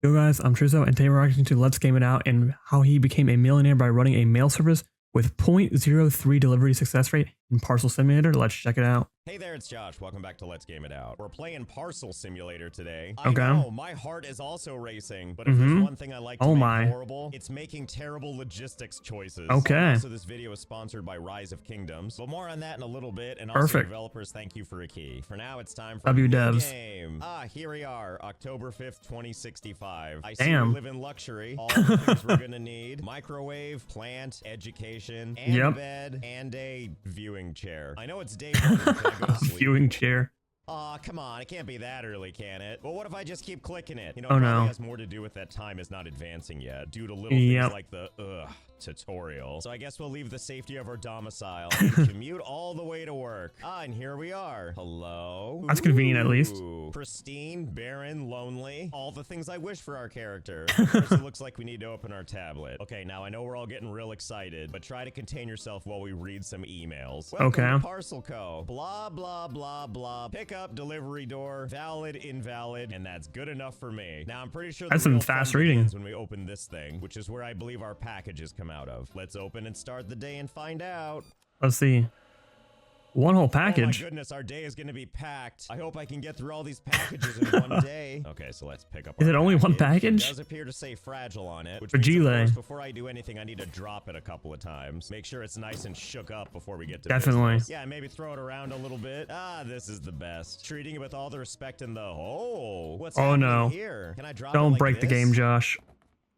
Yo guys, I'm Truzuo, and today we're reacting to Let's Game It Out and how he became a millionaire by running a mail service with 0.03 delivery success rate in Parcel Simulator. Let's check it out. Hey there, it's Josh. Welcome back to Let's Game It Out. We're playing Parcel Simulator today. Okay. I know, my heart is also racing, but if there's one thing I like to make horrible, it's making terrible logistics choices. Okay. So this video is sponsored by Rise of Kingdoms, but more on that in a little bit, and also developers, thank you for a key. For now, it's time for devs. Game. Here we are, October 5th, 2065. I Damn. see we live in luxury. All the things we're gonna need: microwave, plant, education, and a bed, and a viewing chair. I know it's day one. Can I go to sleep? Viewing chair. Aw, come on, it can't be that early, can it? But what if I just keep clicking it? You know, it probably has more to do with that time is not advancing yet, due to little things like the, tutorial. So I guess we'll leave the safety of our domicile and commute all the way to work. And here we are. Hello? That's convenient, at least. Pristine, barren, lonely. All the things I wish for our character. First, it looks like we need to open our tablet. Okay, now I know we're all getting real excited, but try to contain yourself while we read some emails. Welcome to Parcel Co. Blah, blah, blah, blah. Pick up, delivery door, valid, invalid, and that's good enough for me. Now, I'm pretty sure that's some fast reading when we open this thing, which is where I believe our packages come out of. Let's open and start the day and find out. Let's see. One whole package. Oh my goodness, our day is going to be packed. I hope I can get through all these packages in one day. Okay, so let's pick up. Is it only one package? It does appear to say fragile on it. Which means, of course, before I do anything, I need to drop it a couple of times. Make sure it's nice and shook up before we get to business. Yeah, maybe throw it around a little bit. This is the best. Treating it with all the respect and the what's happening here? Can I drop it like break the game, Josh.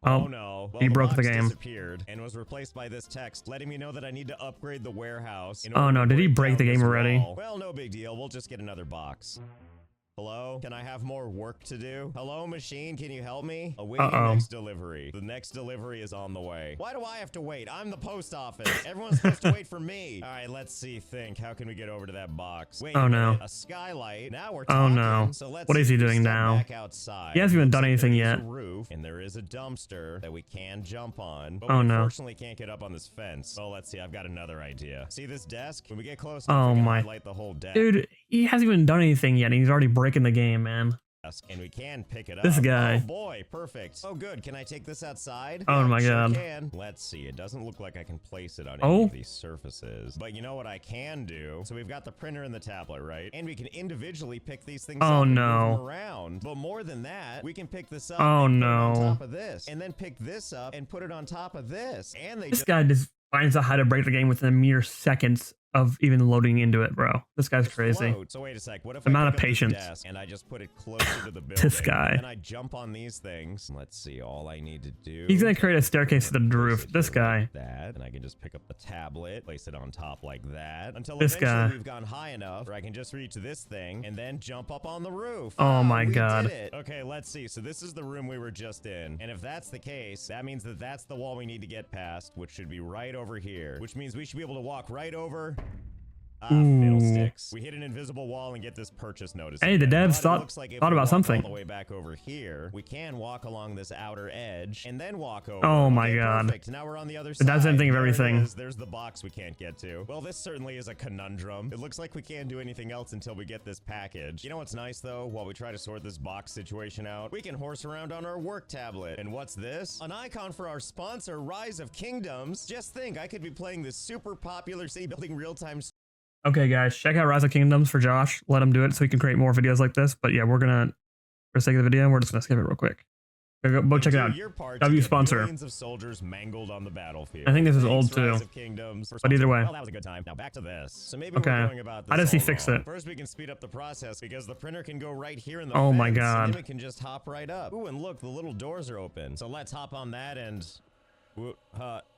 Oh no. Well, he broke the game. Disappeared and was replaced by this text letting me know that I need to upgrade the warehouse. Oh no, did he break the game already? Well, no big deal. We'll just get another box. Hello? Can I have more work to do? Hello, machine? Can you help me? Awaiting next delivery. The next delivery is on the way. Why do I have to wait? I'm the post office. Everyone's supposed to wait for me. All right, let's see. How can we get over to that box? Wait, a skylight. Now we're talking. Oh no. So let's what is he doing now? Back outside. He hasn't even done anything yet. Roof, and there is a dumpster that we can jump on. But we unfortunately can't get up on this fence. So let's see. I've got another idea. See this desk? When we get close, we can highlight the whole desk. Dude, he hasn't even done anything yet, and he's already breaking the game, man. And we can pick it up. This guy. Oh boy, perfect. Oh good, can I take this outside? Oh my god. Can. Let's see, it doesn't look like I can place it on any of these surfaces. But you know what I can do? So we've got the printer and the tablet, right? And we can individually pick these things up and move them around. But more than that, we can pick this up and put it on top of this. And then pick this up and put it on top of this. And this guy just finds out how to break the game within a mere seconds of even loading into it, bro. This guy's crazy. So wait a sec. What if I pick up patience this desk and I just put it closer to the building? This guy. And I jump on these things. Let's see. All I need to do. He's gonna create a staircase to the roof. This guy. That, and I can just pick up the tablet, place it on top like that, until eventually we've gone high enough where I can just reach this thing and then jump up on the roof. Oh my god. Did it. Okay, let's see. So this is the room we were just in, and if that's the case, that means that that's the wall we need to get past, which should be right over here. Which means we should be able to walk right over. Fiddlesticks. We hit an invisible wall and get this purchase notice. Hey, the devs thought about something. All the way back over here, we can walk along this outer edge and then walk over. Oh my god. Perfect. Now we're on the other side. That's the thing of everything. There's the box we can't get to. Well, this certainly is a conundrum. It looks like we can't do anything else until we get this package. You know what's nice though? While we try to sort this box situation out, we can horse around on our work tablet. And what's this? An icon for our sponsor, Rise of Kingdoms. Just think, I could be playing this super popular city building real-time. Okay, guys, check out Rise of Kingdoms for Josh. Let him do it so he can create more videos like this. But yeah, we're gonna, for the sake of the video, we're just gonna skip it real quick. Go check it out. W sponsor. Of soldiers mangled on the battlefield. I think this is old too. But either way. Well, that was a good time. Now back to this. So maybe we're going about this. How does he fix it? First, we can speed up the process because the printer can go right here in the fence, my god. And then we can just hop right up. Ooh, and look, the little doors are open. So let's hop on that and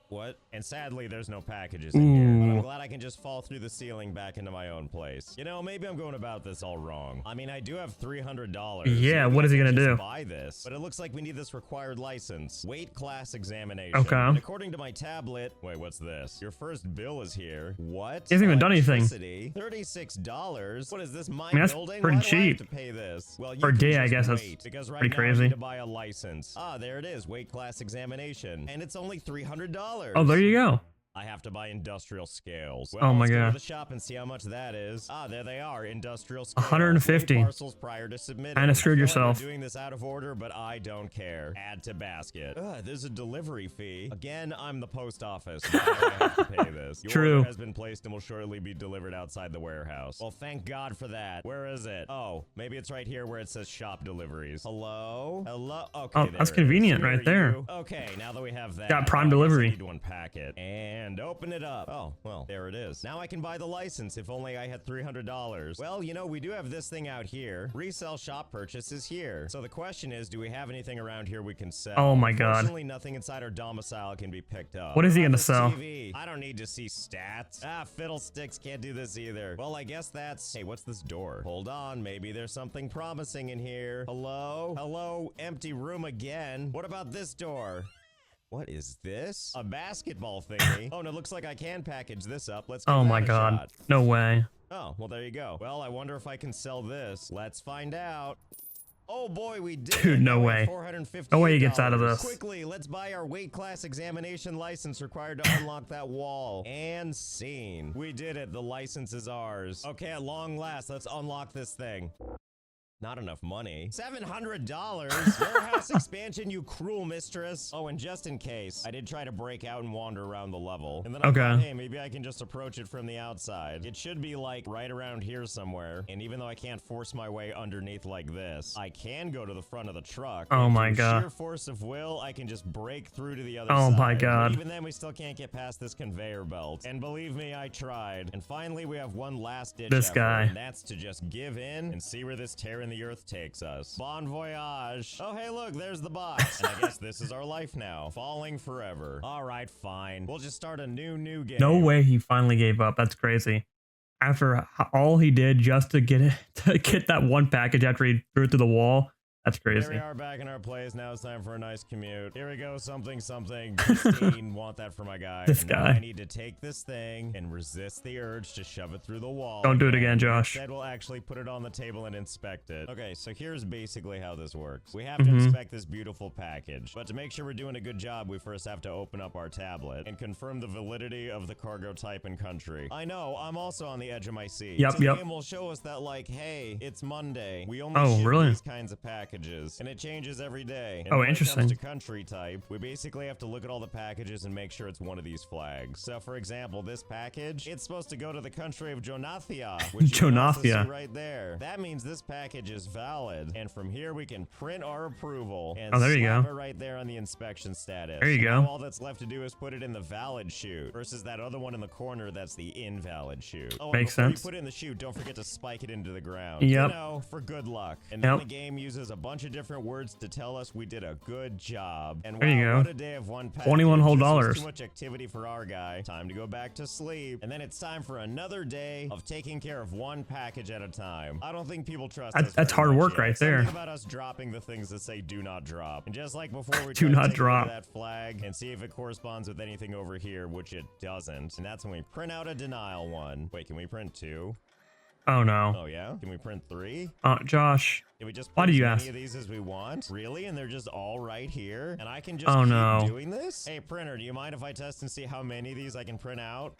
what? And sadly, there's no packages in here. But I'm glad I can just fall through the ceiling back into my own place. You know, maybe I'm going about this all wrong. I mean, I do have $300. Yeah, what is he gonna do? Buy this, but it looks like we need this required license. Weight class examination. Okay. And according to my tablet, wait, what's this? Your first bill is here. What? He hasn't even done anything. $36. What is this? My building? Pretty cheap. To pay this? Well, per day, I guess that's pretty crazy. I need to buy a license. There it is. Weight class examination, and it's only $300. Oh, there you go. I have to buy industrial scales. Well, Oh my let's go god. to the shop and see how much that is. Ah, there they are, industrial scales. 150. Parcels prior to submitting. Kinda screwed yourself. I'm doing this out of order, but I don't care. Add to basket. There's a delivery fee. Again, I'm the post office. Why do I have to pay this? Your True. order has been placed and will shortly be delivered outside the warehouse. Well, thank God for that. Where is it? Oh, maybe it's right here where it says shop deliveries. Hello? Hello? Okay, Oh, that's convenient right there. Okay, now that we have that. Got prime I delivery. need to unpack it and open it up. Oh, well, there it is. Now I can buy the license if only I had $300. Well, you know, we do have this thing out here. Resell shop purchase is here. So the question is, do we have anything around here we can sell? Oh my god. Unfortunately, nothing inside our domicile can be picked up. What is he gonna This sell? TV. I don't need to see stats. Ah, fiddlesticks, can't do this either. Well, I guess that's... Hey, what's this door? Hold on, maybe there's something promising in here. Hello? Hello? Empty room again. What about this door? What is this? A basketball thingy. Oh, and it looks like I can package this up. Let's give Oh that my a god. shot. No way. Oh, well, there you go. Well, I wonder if I can sell this. Let's find out. Oh boy, we did. Dude, no way. No way he gets out of this. Quickly, let's buy our weight class examination license required to unlock that wall. And scene. We did it. The license is ours. Okay, at long last, let's unlock this thing. Not enough money. $700? Warehouse expansion, you cruel mistress. Oh, and just in case, I did try to break out and wander around the level. And then I thought, hey, maybe I can just approach it from the outside. It should be like right around here somewhere. And even though I can't force my way underneath like this, I can go to the front of the truck. Oh and my god. Sheer force of will, I can just break through to the other side. Oh my god. But even then, we still can't get past this conveyor belt. And believe me, I tried. And finally, we have one last ditch This effort, guy. and that's to just give in and see where this tear in the earth takes us. Bon voyage. Oh, hey, look, there's the box. And I guess this is our life now. Falling forever. All right, fine. We'll just start a new game. No way he finally gave up. That's crazy. After all he did just to get it, to get that one package after he threw it through the wall. That's crazy. Here we are back in our place. Now it's time for a nice commute. Here we go. Something. Christine, want that for my guy. This and guy. Now I need to take this thing and resist the urge to shove it through the wall. Don't do it again, Josh. Instead, we'll actually put it on the table and inspect it. Okay, so here's basically how this works. We have to inspect this beautiful package. But to make sure we're doing a good job, we first have to open up our tablet and confirm the validity of the cargo type and country. I know, I'm also on the edge of my seat. Yep, so the yep. game will show us that, like, hey, it's Monday. We only ship really? these kinds of packages, and it changes every day. And Oh, when interesting. it comes to country type, we basically have to look at all the packages and make sure it's one of these flags. So, for example, this package, it's supposed to go to the country of Jonathia, which you can also see Jonathia. right there. That means this package is valid, and from here we can print our approval and Oh, there you slap go. it right there on the inspection status. There you And go. now all that's left to do is put it in the valid chute versus that other one in the corner that's the invalid chute. Oh, and Makes before sense. you put it in the chute, don't forget to spike it into the ground. Yep. You know, for good luck. And then Yep. the game uses a bunch of different words to tell us we did a good job. And There you wow, go. what a day of one package. 21 whole This was dollars. Too much activity for our guy. Time to go back to sleep. And then it's time for another day of taking care of one package at a time. I don't think people trust us. That's very hard much work yet. right Something there. about us dropping the things that say do not drop. And just like before, we Do try to not take a look drop. at that flag and see if it corresponds with anything over here, which it doesn't. And that's when we print out a denial one. Wait, can we print two? Oh no. Oh yeah? Can we print three? Josh. Can we just Why put do as you many ask? of these as we want? Really? And they're just all right here? And I can just Oh, keep no. doing this? Hey, printer, do you mind if I test and see how many of these I can print out?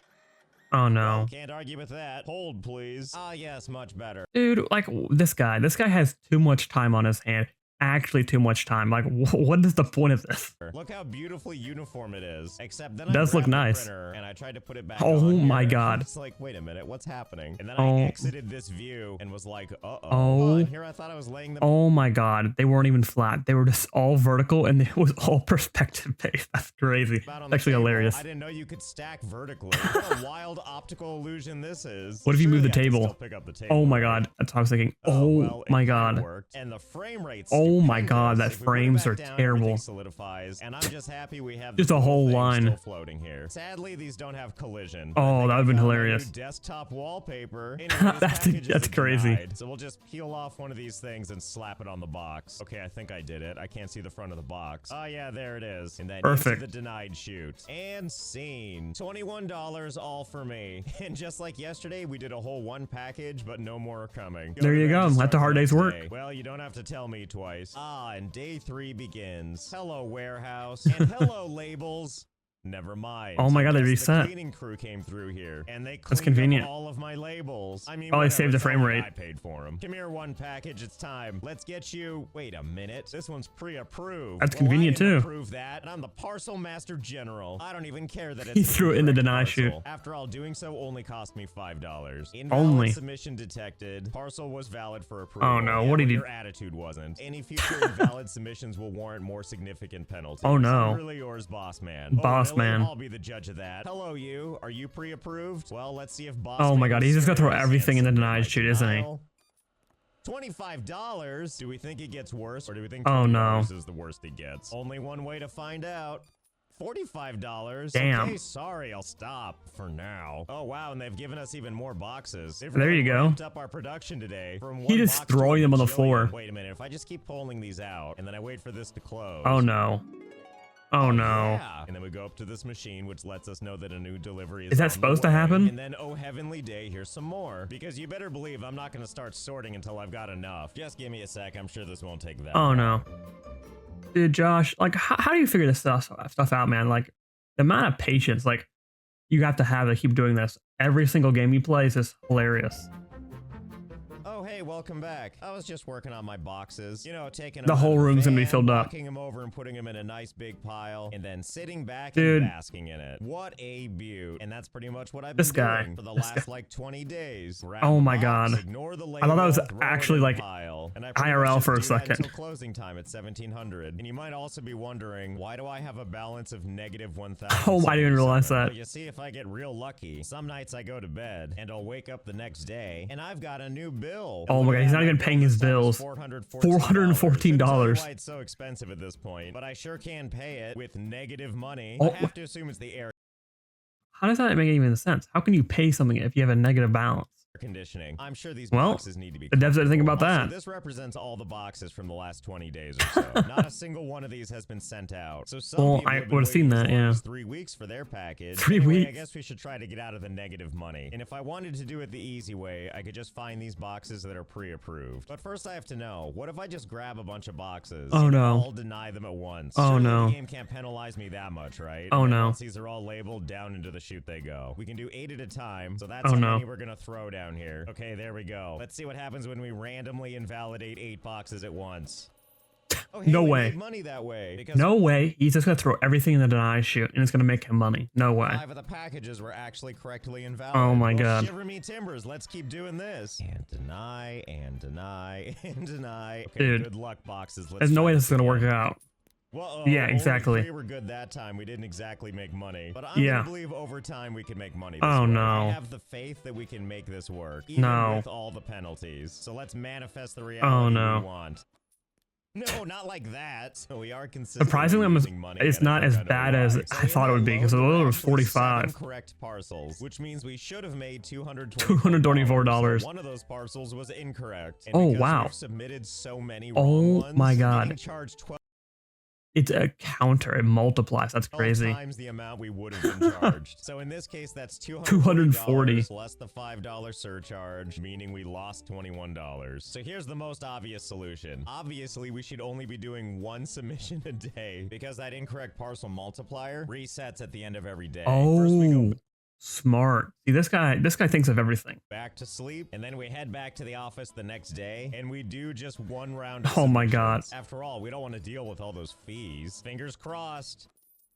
Oh no. Well, can't argue with that. Hold, please. Ah, yes, much better. Dude, like this guy has too much time on his hand. Actually too much time. Like what is the point of this? Look how beautifully uniform it is. Except then Does I look grabbed the nice. printer and I tried to put it back Oh on my here. God. It's like, wait a minute, what's happening? And then Oh. I exited this view and was like, uh-oh. Oh. And here I thought I was laying them. Oh my god. They weren't even flat. They were just all vertical and it was all perspective based. That's crazy. Out on It's the actually table. hilarious. I didn't know you could stack vertically. What a wild optical illusion this is. What if you move the Surely I can table? still pick up the table. Oh my god. That's what I was thinking. Oh, Oh well, it my kinda god. worked. And the frame rate's Oh my god, stupendous. that If we put it frames back are down, terrible. everything solidifies, and I'm just happy we have Just this a whole thing line. still floating here. Sadly, these don't have collision. Oh, I think that I would've been found my hilarious. new desktop wallpaper. Anyway, this That's package is crazy. denied, so we'll just peel off one of these things and slap it on the box. Okay, I think I did it. I can't see the front of the box. Oh yeah, there it is. And then Perfect. into the denied chute. And scene. $21 all for me. And just like yesterday, we did a whole one package, but no more are coming. There you go. Let the hard days work. Well, you don't have to tell me twice. Ah, and day 3 begins. Hello, warehouse. And hello, labels. Never mind. Oh my god, they The reset. cleaning crew came through here, and they That's cleaned convenient. up all of my labels. I mean, Oh, they whatever, saved the it's not frame like rate. I paid for them. Come here, one package. It's time. Let's get you. Wait a minute. This one's pre-approved. That's convenient too. Approve that, and I'm the parcel master general. I don't even care that it's He threw it in the deny chute. After all, doing so only cost me $5. Invalid Only. submission detected. Parcel was valid for approval. Oh no, what did he? Your attitude wasn't. Any future invalid submissions will warrant more significant penalties. Oh no. Really yours, boss man. Boss man. I'll be the judge of that. Hello, you. Are you pre-approved? Well, let's see if boss. Oh my god, he's just gonna throw everything in the denied chute, chute, isn't he? $25? Do we think it gets worse, or do we think Oh no, is the worst it gets? Only one way to find out. $45. Damn. Okay, sorry, I'll stop for now. Oh wow, and they've given us even more boxes. There you go. Ramped up our production today from He just throwing them on the floor. Wait a minute, if I just keep pulling these out and then I wait for this to close. Oh no. Oh no. Yeah. And then we go up to this machine, which lets us know that a new delivery is Is that on the supposed to way. happen? And then, oh heavenly day, here's some more. Because you better believe I'm not going to start sorting until I've got enough. Just give me a sec. I'm sure this won't take that Oh long. no. Dude, Josh, like, how do you figure this stuff out, man? Like, the amount of patience, like, you have to keep doing this. Every single game you play is just hilarious. Oh, hey, welcome back. I was just working on my boxes. You know, taking The whole room's gonna be filled up. Knocking them over and putting them in a nice big pile, and then sitting back Dude. and basking in it. What a beaut. And that's pretty much what I've This been guy. doing for the This last, guy. like, 20 days. Grab Oh a my box, god. ignore the I thought that was label, throw it actually in the like pile. And I pretty IRL much for a just do that second. until closing time at 1700. And you might also be wondering, why do I have a balance of negative 1,000? Oh, I didn't realize that. Well, you see, if I get real lucky, some nights I go to bed, and I'll wake up the next day, and I've got a new bill. Oh my god, he's not even paying his bills. $414. Why it's so expensive at this point, but I sure can pay it with negative money. Oh, I have to assume it's the air how does that make even sense? How can you pay something if you have a negative balance? conditioning. I'm sure these Well, boxes need to be the devs didn't think about Also, that. this represents all the boxes from the last 20 days or so. Not a single one of these has been sent out. So some Well, people I have been would've seen waiting as that, long yeah. as 3 weeks for their package. 3 Anyway, I weeks? guess we should try to get out of the negative money. And if I wanted to do it the easy way, I could just find these boxes that are pre-approved. But first I have to know, what if I just grab a bunch of boxes? Oh, and no. all deny them at once? Oh, Surely no. the game can't penalize me that much, right? Oh, And then no. Once these are all labeled, down into the chute they go. We can do 8 at a time, so that's Oh, how no. many we're gonna throw down here. Okay, there we go. Let's see what happens when we randomly invalidate 8 boxes at once. Oh, hey, No we way. made money that way. Because No way. He's just gonna throw everything in the deny chute and it's gonna make him money. No way. 5 of the packages were actually correctly invalid. Oh my Well, god. Shiver me timbers. Let's keep doing this. And deny, and deny, and deny. Okay, Dude. good luck, boxes. Let's There's no try way this is gonna work again. out. Whoa, Yeah, only exactly. 3 were good that time. We didn't exactly make money. But I'm Yeah. gonna believe over time we can make money this Oh, way. no. I have the faith that we can make this work. Even No. with all the penalties. So let's manifest the reality Oh, no. we want. No, not like that. So we are consistently Surprisingly, losing money, it's and I not don't as know bad why. as So I thought it would be, because the load load was actually 45. 7 correct parcels, which means we should have made $224. So one of those parcels was incorrect. And Oh, because wow. we've submitted so many Oh, wrong ones, my we're God. getting charged 12 It's a counter. It multiplies. That's crazy. times the amount we would have been charged. So in this case, that's $240. $240 less the $5 surcharge, meaning we lost $21. So here's the most obvious solution. Obviously, we should only be doing 1 submission a day because that incorrect parcel multiplier resets at the end of every day. First we go Oh, smart. See, this guy thinks of everything. back to sleep, and then we head back to the office the next day, and we do just 1 round of Oh my god. submissions. After all, we don't want to deal with all those fees. Fingers crossed.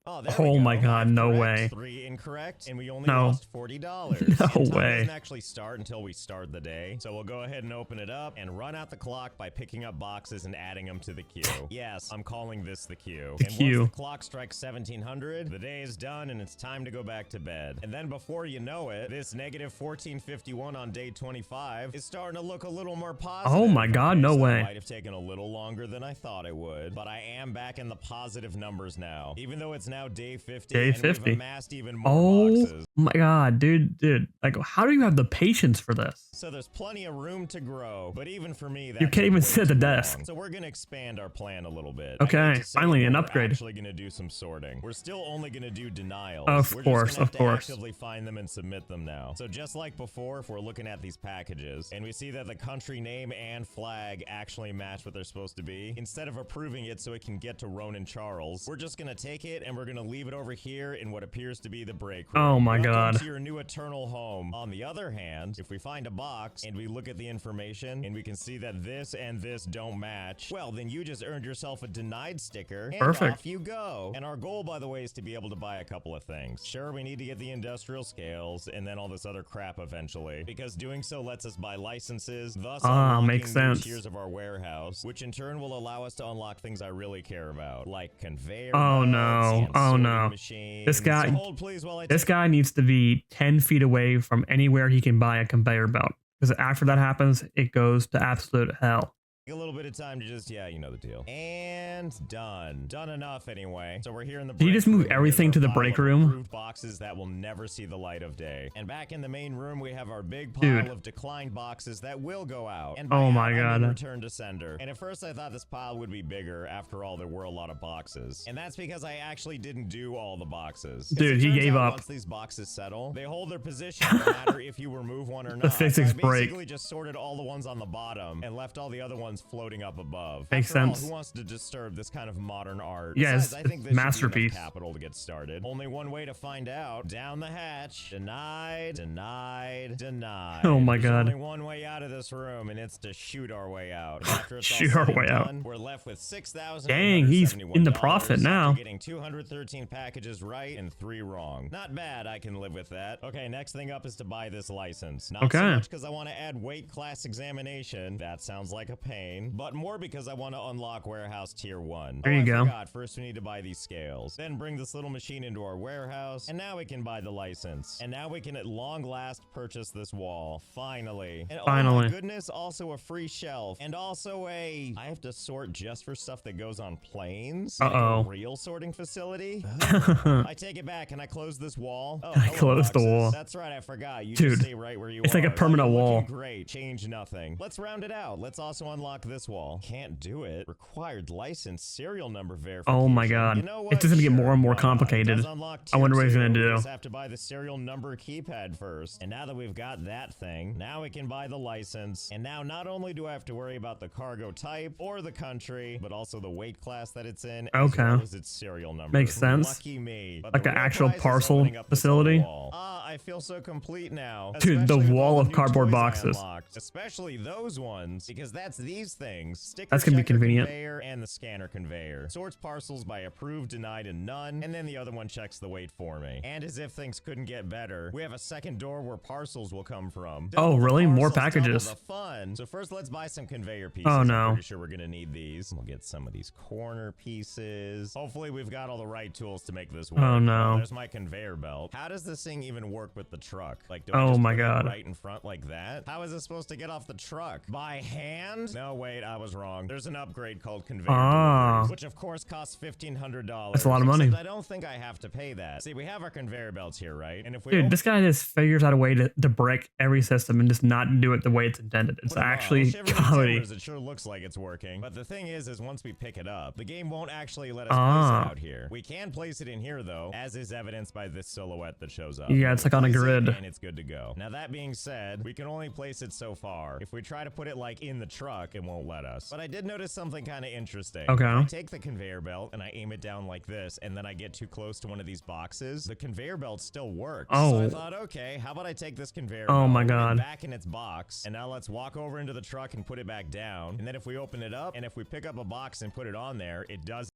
Oh, there we Oh go. my god, 5 no correct, way. 3 incorrect, and we only No. lost $40. No And time way. doesn't actually start until we start the day, so we'll go ahead and open it up and run out the clock by picking up boxes and adding them to the queue. Yes, I'm calling this the queue. The and queue. once the clock strikes 1700, the day is done and it's time to go back to bed. And then before you know it, this negative 1451 on day 25 is starting to look a little more positive. Oh my god, no So way. It might have taken a little longer than I thought it would, but I am back in the positive numbers now. Even though it's now day 50, Day and 50. we've amassed even more Oh boxes. my god, dude. Like, how do you have the patience for this? So there's plenty of room to grow, but even for me, that You can't took even way sit at the too desk. long. So we're gonna expand our plan a little bit. Okay, I hate to say finally, it, an but upgrade. We're actually gonna do some sorting. We're still only gonna do denials. Of We're course, just gonna have of to course. actively find them and submit them now. So just like before, if we're looking at these packages and we see that the country name and flag actually match what they're supposed to be, instead of approving it so it can get to Ronan Charles, we're just gonna take it and we're gonna leave it over here in what appears to be the break room. Oh my Welcome god. to your new eternal home. On the other hand, if we find a box and we look at the information and we can see that this and this don't match, well, then you just earned yourself a denied sticker, and Perfect. off you go. And our goal, by the way, is to be able to buy a couple of things. Sure, we need to get the industrial scales and then all this other crap eventually, because doing so lets us buy licenses, thus unlocking makes new sense. tiers of our warehouse, which in turn will allow us to unlock things I really care about, like conveyor Oh belts no. and Oh sorting no. machines. This guy. So hold, please, while I This guy needs to be 10 feet away from anywhere he can buy a conveyor belt. Because after that happens, it goes to absolute hell. a little bit of time to just, yeah, you know the deal. And done. Done enough anyway. So we're here in the break Did you just move room. everything to the break room? Approved boxes that will never see the light of day. And back in the main room, we have our big pile Dude. of declined boxes that will go out. And by Oh my out, I god. mean return to sender. And at first I thought this pile would be bigger. After all, there were a lot of boxes. And that's because I actually didn't do all the boxes. 'Cause Dude, it he turns gave out up. Once these boxes settle, they hold their position no matter if you remove one or not. The physics So I break. basically just sorted all the ones on the bottom and left all the other ones floating up above. Makes After all, sense. who wants to disturb this kind of modern art? Yeah, Besides, it's I think this should be enough masterpiece. capital to get started. Only one way to find out. Down the hatch. Denied, denied, denied. Oh my There's god. only one way out of this room, and it's to shoot our way out. And after it's all Shoot said our and way out. done, we're left with $6,000. Dang, he's in the profit now. Getting 213 packages right and 3 wrong. Not bad. I can live with that. Okay, next thing up is to buy this license. Not so Okay. much because I want to add weight class examination. That sounds like a pain. But more because I want to unlock warehouse tier 1. There you go. I forgot. First we need to buy these scales. Then bring this little machine into our warehouse. And now we can buy the license. And now we can at long last purchase this wall. Finally. And oh my Finally. goodness, also a free shelf. And also I have to sort just for stuff that goes on planes. Uh-oh. Like a real sorting facility. I take it back and I close this wall. Oh, hello, Close the boxes. wall. That's right, I forgot. You Dude, just stay right where you it's are. like a permanent Looking wall. Great. Change nothing. Let's round it out. Let's also unlock this wall. Can't do it. Required license serial number verification. Oh my god. You know what? It's just gonna get more and more Why not? It complicated. does unlock I wonder tier what he's gonna 2. We do. just have to buy the serial number keypad first. And now that we've got that thing, now we can buy the license. And now not only do I have to worry about the cargo type or the country, but also the weight class that it's in, Okay. as well as its serial number. Makes sense. Lucky me. But Like the an real actual prize is parcel opening up this other facility? wall. I feel so complete now. Dude, the Especially with wall all of new cardboard toys I boxes. unlocked. Especially those ones, because that's these things. Sticker That's gonna be checker convenient. conveyor and the scanner conveyor. Sorts parcels by approved, denied, and none, and then the other one checks the weight for me. And as if things couldn't get better, we have a second door where parcels will come from. Oh, Double the really? More parcels, double packages. the fun. So first, let's buy some conveyor pieces. Oh, I'm no. pretty sure we're gonna need these. We'll get some of these corner pieces. Hopefully, we've got all the right tools to make this work. Oh, no. There's my conveyor belt. How does this thing even work with the truck? Like, do I Oh just my put it god. right in front like that? How is it supposed to get off the truck? By hand? No, wait, I was wrong. There's an upgrade called conveyor deliveries, which of course costs $1,500. That's a lot of money. Except I don't think I have to pay that. See, we have our conveyor belts here, right? And if we Dude, this guy just figures out a way to break every system and just not do it the way it's intended. It's actually comedy. It sure looks like it's working. But the thing is once we pick it up, the game won't actually let us place it out here. We can place it in here though, as is evidenced by this silhouette that shows up. Yeah, it's like on a Place it, grid. and it's good to go. Now that being said, we can only place it so far. If we try to put it like in the truck, it won't let us. But I did notice something kind of interesting. Okay. If I take the conveyor belt and I aim it down like this, and then I get too close to one of these boxes, the conveyor belt still works. So I thought, okay, how about I take this conveyor belt, my put it god. back in its box, and now let's walk over into the truck and put it back down. And then if we open it up, and if we pick up a box and put it on there, it does.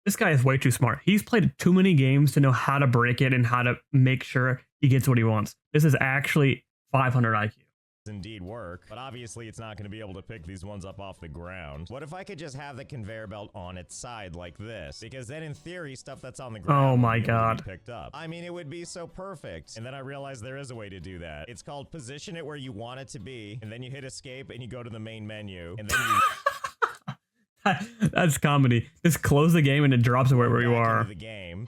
This guy is way too smart. He's played too many games to know how to break it and how to make sure he gets what he wants. This is actually 500 IQ. Indeed work, but obviously it's not going to be able to pick these ones up off the ground. What if I could just have the conveyor belt on its side like this? Because then in theory, stuff that's on the ground Oh my would be able to god. be picked up. I mean, it would be so perfect. And then I realized there is a way to do that. It's called position it where you want it to be, and then you hit escape and you go to the main menu, and then you That's comedy. Just close the game and it drops it where you back are. into the game.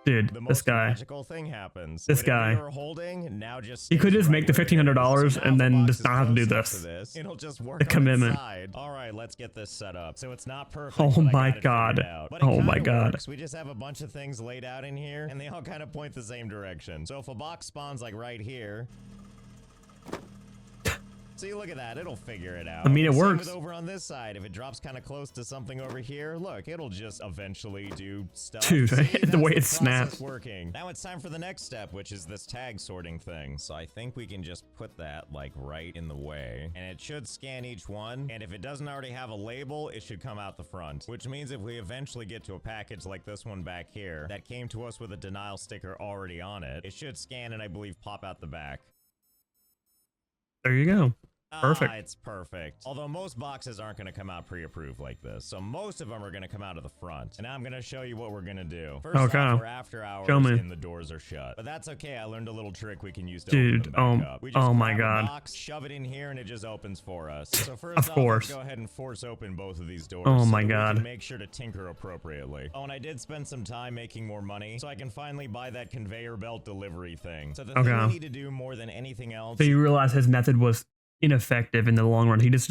Dude, The this most guy. magical thing happens. This Whatever guy. you're holding, now just He could stays just make the right where it $1,500 is. So now and the then box just is not have to do close enough this. It'll just work The on its commitment. side. All right, let's get this set up. So it's not perfect. Oh but I my got it god. figured out. But it Oh my kinda god. works. We just have a bunch of things laid out in here, and they all kind of point the same direction. So if a box spawns like right here, See, look at that. It'll figure it out. I mean, it Same works. with over on this side. If it drops kind of close to something over here, look, it'll just eventually do stuff. Dude, See, the way it process snaps. working. Now it's time for the next step, which is this tag sorting thing. So I think we can just put that like right in the way, and it should scan each one. And if it doesn't already have a label, it should come out the front, which means if we eventually get to a package like this one back here that came to us with a denial sticker already on it, it should scan and I believe pop out the back. There you go. Perfect. It's perfect. Although most boxes aren't going to come out pre-approved like this, so most of them are going to come out of the front. And now I'm going to show you what we're going to do. First off, we're after hours and the doors are shut. But that's okay. I learned a little trick we can use to open them back up. We just grab a box, shove it in here, and it just opens for us. So first off, let's go ahead and force open both of these doors. Oh so my that God. we can make sure to tinker appropriately. Oh, and I did spend some time making more money, so I can finally buy that conveyor belt delivery thing. So the thing we need to do more than anything else. So you realize his method was ineffective in the long run. He just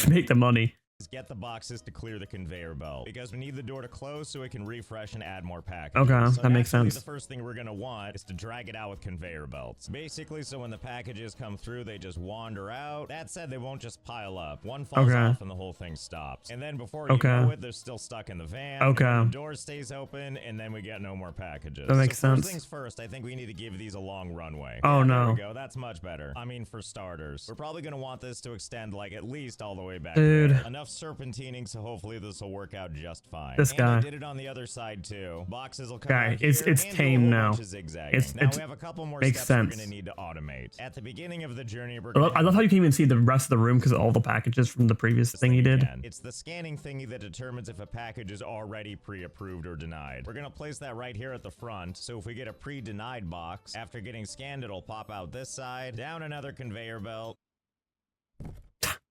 make the money. Get the boxes to clear the conveyor belt because we need the door to close so it can refresh and add more packages. Okay, so that makes sense. The first thing we're gonna want is to drag it out with conveyor belts. Basically, so when the packages come through, they just wander out. That said, they won't just pile up. One falls off and the whole thing stops. And then before you know it, they're still stuck in the van. The door stays open, and then we get no more packages. That makes sense. First things first, I think we need to give these a long runway. Oh no. There we go. That's much better. I mean, for starters, we're probably gonna want this to extend like at least all the way back. Dude. There. Enough serpentining. So hopefully this will work out just fine. This guy. I did it on the other side too. Boxes will come out it's tame now. Now we have a couple more steps we're gonna need to automate. At the beginning of the journey, I love how you can even see the rest of the room because of all the packages from the previous thing he did. It's the scanning thingy that determines if a package is already pre-approved or denied. We're gonna place that right here at the front. So if we get a pre-denied box, after getting scanned, it'll pop out this side, down another conveyor belt.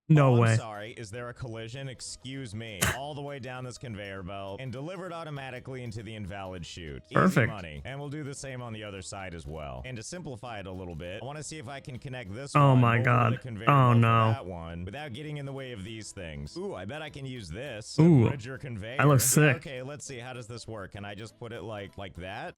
No way. I'm sorry, is there a collision? Excuse me. All the way down this conveyor belt and delivered automatically into the invalid chute. Perfect. Easy money. And we'll do the same on the other side as well. And to simplify it a little bit, I want to see if I can connect this Oh one my over God. the conveyor Oh belt no. that one without getting in the way of these things. Ooh, I bet I can use this. Ooh. Put your conveyor. That looks sick. Okay, let's see. How does this work? Can I just put it like that?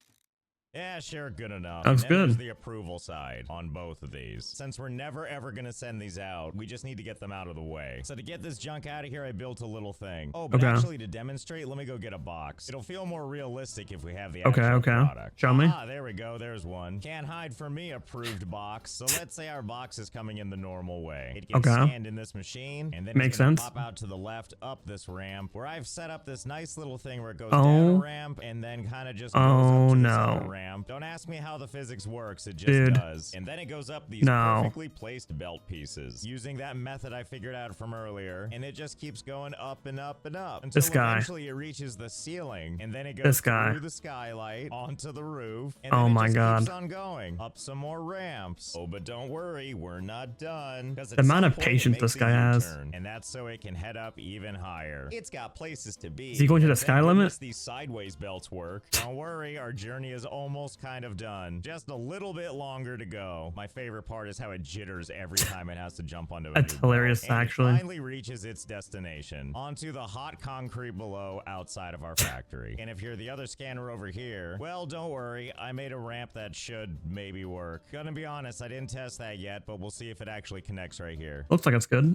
Yeah, sure, good enough. Looks and then good. there's the approval side on both of these. Since we're never ever gonna send these out, we just need to get them out of the way. So to get this junk out of here, I built a little thing. Oh, but actually to demonstrate, let me go get a box. It'll feel more realistic if we have the actual product. Show me. Ah, there we go. There's one. Can't hide from me, approved box. So let's say our box is coming in the normal way. It gets scanned in this machine, and then it's gonna pop out to the left up this ramp, where I've set up this nice little thing where it goes down a ramp and then kind of just goes up to this other ramp. Don't ask me how the physics works, it just does. And then it goes up these perfectly placed belt pieces using that method I figured out from earlier, and it just keeps going up and up and up until eventually it reaches the ceiling, and then it goes through the skylight onto the roof, and then it just keeps on going up some more ramps. Oh, but don't worry, we're not done. The amount of patience this guy has. And that's so it can head up even higher. It's got places to be. Is he going to the sky limit? These sideways belts work. Don't worry, our journey is almost kind of done. Just a little bit longer to go. My favorite part is how it jitters every time it has to jump onto a That's hilarious, actually. It finally reaches its destination, onto the hot concrete below outside of our factory. And if you're the other scanner over here, well, don't worry. I made a ramp that should maybe work. Gonna be honest, I didn't test that yet, but we'll see if it actually connects right here. Looks like it's good.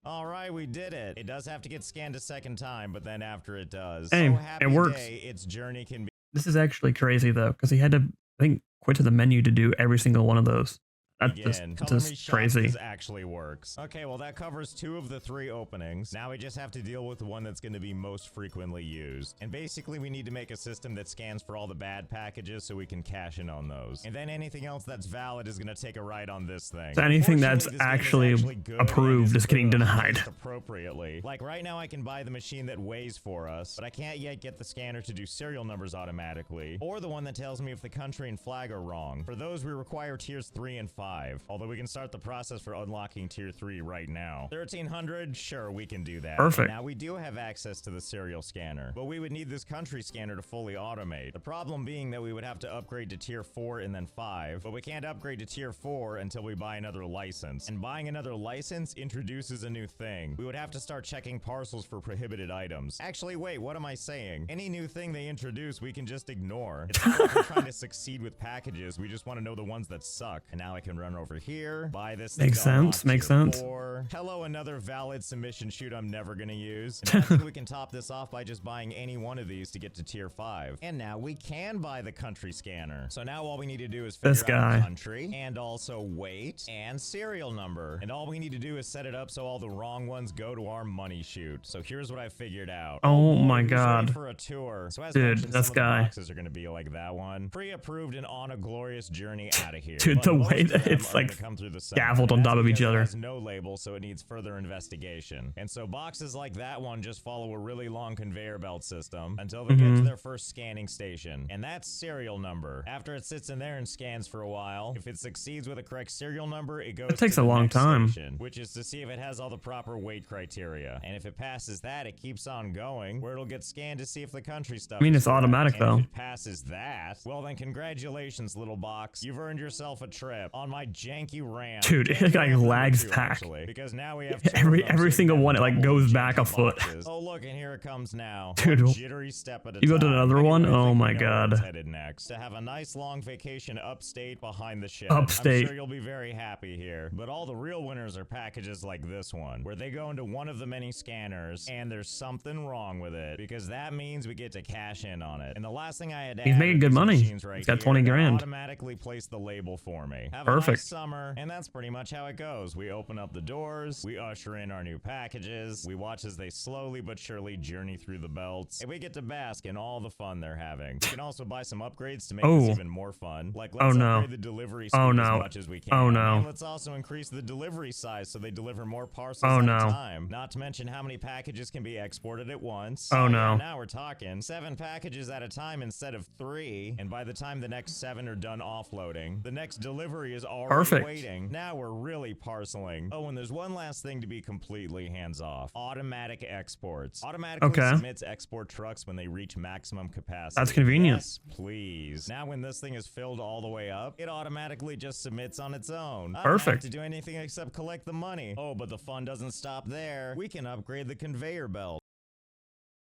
All right, we did it. It does have to get scanned a second time, but then after it does, hey, happy it works. Day, its journey can be. This is actually crazy though, because he had to, I think, quit to the menu to do every single one of those. That's just crazy. This actually works. Okay, well that covers 2 of the 3 openings. Now we just have to deal with the one that's going to be most frequently used. And basically we need to make a system that scans for all the bad packages so we can cash in on those. And then anything else that's valid is going to take a ride on this thing. So anything that's actually approved is getting denied. Appropriately. Like right now I can buy the machine that weighs for us, but I can't yet get the scanner to do serial numbers automatically, or the one that tells me if the country and flag are wrong. For those we require tiers 3 and 5. Although we can start the process for unlocking tier 3 right now. 1300, sure, we can do that. Perfect. Now we do have access to the serial scanner, but we would need this country scanner to fully automate. The problem being that we would have to upgrade to tier 4 and then 5, but we can't upgrade to tier 4 until we buy another license. And buying another license introduces a new thing. We would have to start checking parcels for prohibited items. Actually, wait, what am I saying? Any new thing they introduce, we can just ignore. It's not like we're trying to succeed with packages, we just want to know the ones that suck. And now I can can run over here, buy this. Makes sense. Makes sense. Hello, another valid submission shoot I'm never gonna use. And I think we can top this off by just buying any one of these to get to tier 5. And now we can buy the country scanner. So now all we need to do is figure out country and also weight and serial number. And all we need to do is set it up so all the wrong ones go to our money chute. So here's what I figured out. Oh my god. For a tour. So as dude, mentioned, this some guy. of the boxes are gonna be like that one. Pre-approved and on a glorious journey out of here. Dude, the way that it's like scaffolded on top of each other. It has no label, so it needs further investigation. And so boxes like that one just follow a really long conveyor belt system until they get to their first scanning station. And that's serial number. After it sits in there and scans for a while, if it succeeds with a correct serial number, it goes it takes to a the long next time. station, which is to see if it has all the proper weight criteria. And if it passes that, it keeps on going, where it'll get scanned to see if the country stuff I mean, is it's correct. automatic, And though. if it passes that, well then congratulations, little box. You've earned yourself a trip on my janky RAM. Dude, it like lags back. Actually, because now we have every single one, it like goes back a foot. Oh look, and here it comes now. Dude, one jittery step at a you go to time. another one? Anyway, I Oh think my we know where god. it's headed next. To have a nice long vacation upstate behind the shed. Upstate. I'm sure you'll be very happy here. But all the real winners are packages like this one, where they go into one of the many scanners, and there's something wrong with it, because that means we get to cash in on it. And the last thing I had to He's add making with good these money. machines right He's got here, 20 they grand. automatically place the label for me. Have a Perfect. nice summer, and that's pretty much how it goes. We open up the doors, we usher in our new packages, we watch as they slowly but surely journey through the belts, and we get to bask in all the fun they're having. We can also buy some upgrades to make this even more fun. Like, let's upgrade the delivery speed as much as we can. And let's also increase the delivery size so they deliver more parcels at a time. Not to mention how many packages can be exported at once. Now we're talking 7 packages at a time instead of 3, and by the time the next 7 are done offloading, the next delivery is already waiting. Now we're really parceling. Oh, and there's one last thing to be completely hands-off. Automatic exports. Automatically submits export trucks when they reach maximum capacity. That's convenient. Yes, please. Now when this thing is filled all the way up, it automatically just submits on its own. I don't have to do anything except collect the money. Oh, but the fun doesn't stop there. We can upgrade the conveyor belt.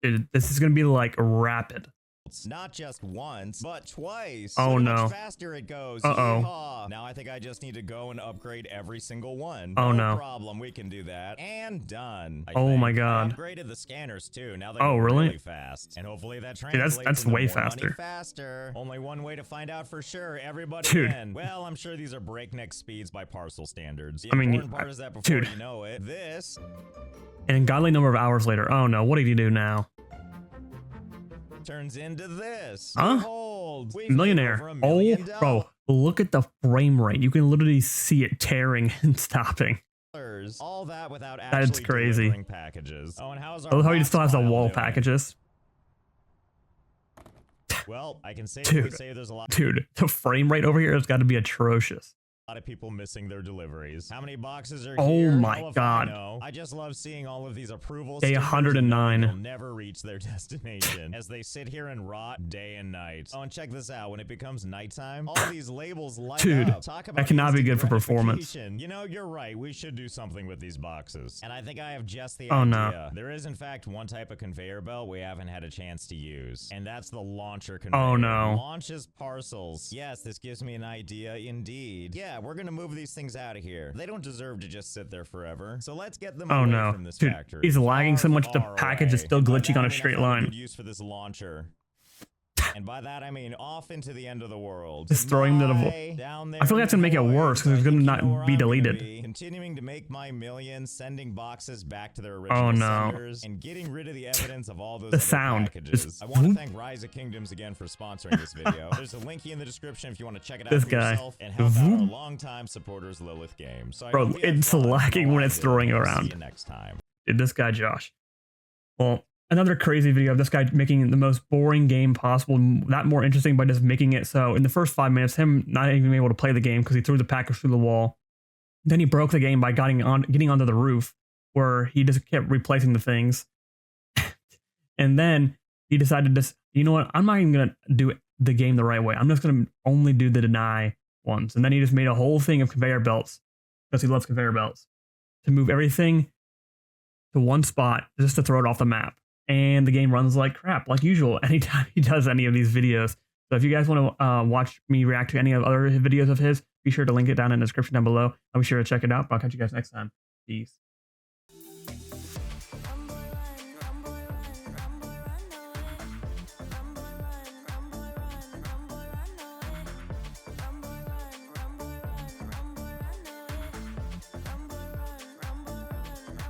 Dude, this is gonna be like rapid. Not just once, but twice. Oh Look no. how much faster it goes. Yeehaw. Now I think I just need to go and upgrade every single one. Oh no. No problem. We can do that. And done. Oh my god. I upgraded the scanners too. Now they go really fast. And hopefully that translates that's way faster. Only one way to find out for sure. Everybody in. Well, I'm sure these are breakneck speeds by parcel standards. The important part is that before you know it, this. And a godly number of hours later. Oh no, what did he do now? Turns into this. Behold, Millionaire. Oh, bro, look at the frame rate. You can literally see it tearing and stopping. All that without That's crazy. Packages. Oh, and how's I love how he still has the wall packages. Well, I can safely say there's a lot. Dude, the frame rate over here has got to be atrocious. A lot of people missing their deliveries. How many boxes are here? Oh my god. I just love seeing all of these approvals. Day 109. They'll never reach their destination as they sit here and rot day and night. Oh, and check this out. When it becomes nighttime, all of these labels light up. Talk about that cannot be good for performance. You know, you're right. We should do something with these boxes. And I think I have just the idea. No. There is, in fact, one type of conveyor belt we haven't had a chance to use. And that's the launcher conveyor. Oh no. Launches parcels. Yes, this gives me an idea indeed. Yeah, we're gonna move these things out of here. They don't deserve to just sit there forever. So let's get them away from this factory. He's lagging so much the package is still glitching on a straight line. Good use for this launcher. And by that I mean off into the end of the world. Just throwing them down there. I feel like that's gonna make it worse because it's gonna not be deleted. Continuing to make my millions, sending boxes back to their original senders, and getting rid of the evidence of all those packages. I want to thank Rise of Kingdoms again for sponsoring this video. There's a link in the description if you want to check it out for yourself and help out our longtime supporters, Lilith Games. So bro, it's lagging when it's throwing around. See you next time. Dude, this guy Josh. Well, another crazy video of this guy making the most boring game possible, not more interesting by just making it so in the first 5 minutes, him not even being able to play the game because he threw the package through the wall. Then he broke the game by getting onto the roof where he just kept replacing the things. And then he decided to, you know what, I'm not even going to do the game the right way. I'm just going to only do the deny ones. And then he just made a whole thing of conveyor belts because he loves conveyor belts to move everything to one spot just to throw it off the map. And the game runs like crap, like usual, anytime he does any of these videos. So if you guys want to watch me react to any of other videos of his, Be sure to link it down in the description down below. I'll be sure to check it out. But I'll catch you guys next time. Peace.